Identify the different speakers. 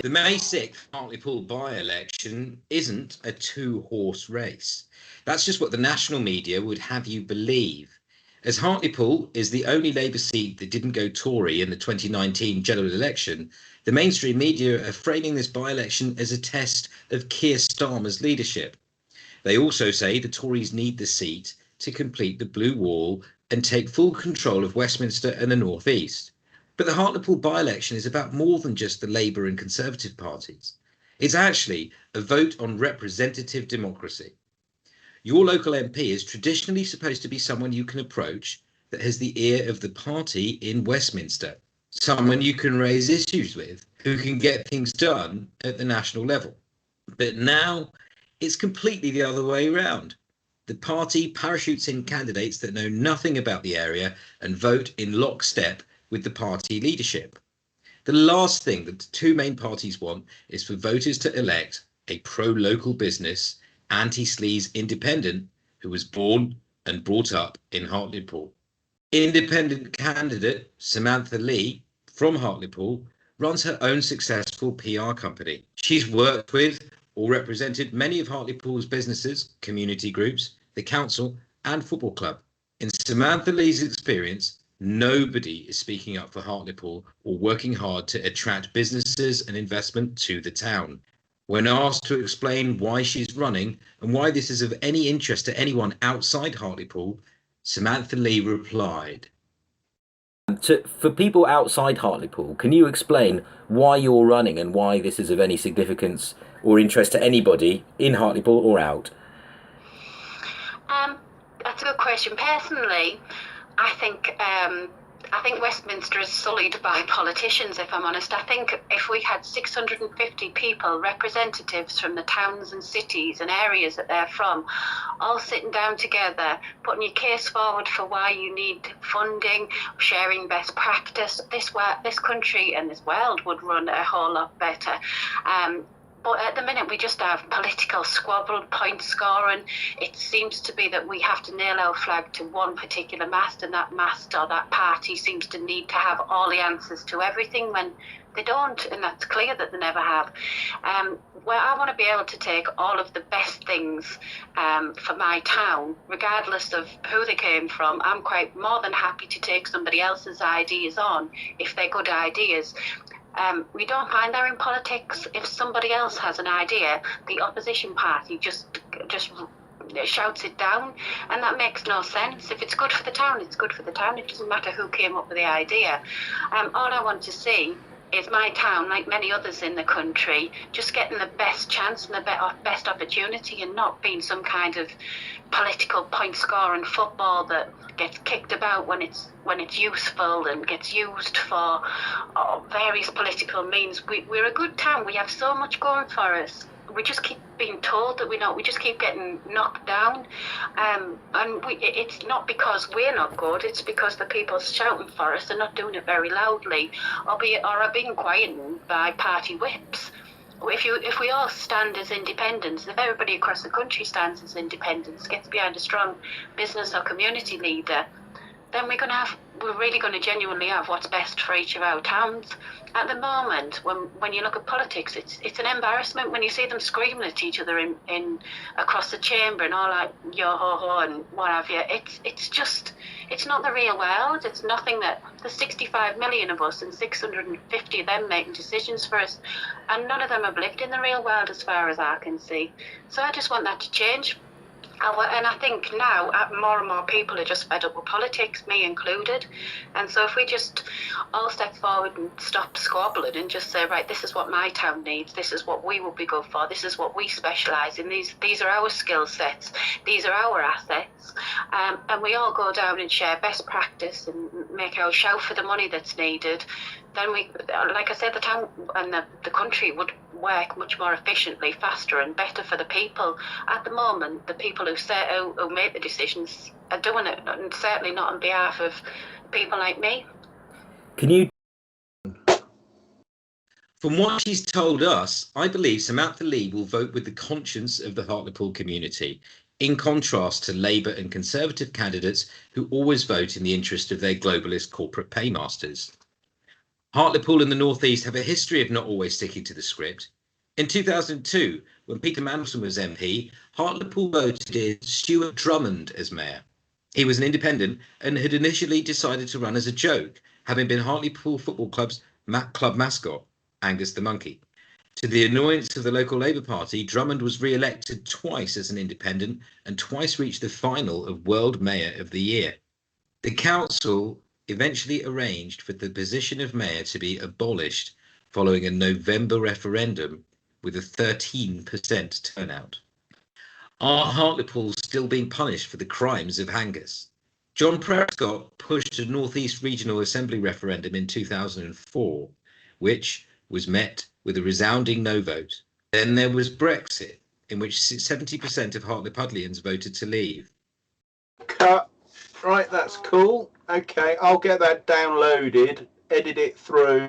Speaker 1: The May 6th Hartlepool by-election isn't a two-horse race. That's just what the national media would have you believe. As Hartlepool is the only Labour seat that didn't go Tory in the 2019 general election, the mainstream media are framing this by-election as a test of Keir Starmer's leadership. They also say the Tories need the seat to complete the Blue Wall and take full control of Westminster and the North East. But the Hartlepool by-election is about more than just the Labour and Conservative parties. It's actually a vote on representative democracy. Your local MP is traditionally supposed to be someone you can approach that has the ear of the party in Westminster, someone you can raise issues with, who can get things done at the national level. But now it's completely the other way around. The party parachutes in candidates that know nothing about the area and vote in lockstep with the party leadership. The last thing that the two main parties want is for voters to elect a pro-local business, anti-sleaze independent who was born and brought up in Hartlepool. Independent candidate Samantha Lee from Hartlepool runs her own successful PR company. She's worked with or represented many of Hartlepool's businesses, community groups, the council and football club. In Samantha Lee's experience, nobody is speaking up for Hartlepool or working hard to attract businesses and investment to the town. When asked to explain why she's running and why this is of any interest to anyone outside Hartlepool, Samantha Lee replied.
Speaker 2: For people outside Hartlepool, can you explain why you're running and why this is of any significance or interest to anybody in Hartlepool or out?
Speaker 3: That's a good question. Personally, I think Westminster is sullied by politicians, if I'm honest. I think if we had 650 people, representatives from the towns and cities and areas that they're from, all sitting down together, putting your case forward for why you need funding, sharing best practice, this country and this world would run a whole lot better. But at the minute, we just have political squabble, point scoring. It seems to be that we have to nail our flag to one particular mast, and that mast or that party seems to need to have all the answers to everything when they don't, and that's clear that they never have. Well, I want to be able to take all of the best things for my town, regardless of who they came from. I'm quite more than happy to take somebody else's ideas on if they're good ideas. We don't find that in politics. If somebody else has an idea, the opposition party just shouts it down, and that makes no sense. If it's good for the town, it's good for the town. It doesn't matter who came up with the idea. All I want to see is my town, like many others in the country, just getting the best chance and the best opportunity, and not being some kind of political point scoring football that gets kicked about when it's useful and gets used for various political means. We're a good town. We have so much going for us. We just keep being told that we're not. We just keep getting knocked down, and it's not because we're not good. It's because the people shouting for us are not doing it very loudly, or are being quietened by party whips. If we all stand as independents, if everybody across the country stands as independents, gets behind a strong business or community leader, then we're really going to genuinely have what's best for each of our towns. At the moment, when you look at politics, it's an embarrassment when you see them screaming at each other in across the chamber and all like yo ho ho and what have you. It's not the real world. It's nothing that there's 65 million of us and 650 of them making decisions for us, and none of them have lived in the real world as far as I can see. So I just want that to change. And I think now more and more people are just fed up with politics, me included. And so if we just all step forward and stop squabbling and just say, right, this is what my town needs, this is what we will be good for, this is what we specialise in, these are our skill sets, these are our assets, and we all go down and share best practice and make our shout for the money that's needed, then we, like I said, the town and the country would work much more efficiently, faster and better for the people. At the moment, the people who make the decisions are doing it, and certainly not on behalf of people like me.
Speaker 2: Can you?
Speaker 1: From what she's told us, I believe Samantha Lee will vote with the conscience of the Hartlepool community, in contrast to Labour and Conservative candidates who always vote in the interest of their globalist corporate paymasters. Hartlepool and the North East have a history of not always sticking to the script. In 2002, when Peter Mandelson was MP, Hartlepool voted in Stuart Drummond as mayor. He was an independent and had initially decided to run as a joke, having been Hartlepool Football Club's club mascot, Angus the Monkey. To the annoyance of the local Labour Party, Drummond was re-elected twice as an independent and twice reached the final of World Mayor of the Year. The council eventually arranged for the position of mayor to be abolished following a November referendum with a 13% turnout. Are Hartlepool still being punished for the crimes of Angus? John Prescott pushed a North East Regional Assembly referendum in 2004, which was met with a resounding no vote. Then there was Brexit, in which 70% of Hartlepoolians voted to leave.
Speaker 4: Cut. Right, that's cool. Okay, I'll get that downloaded, edit it through.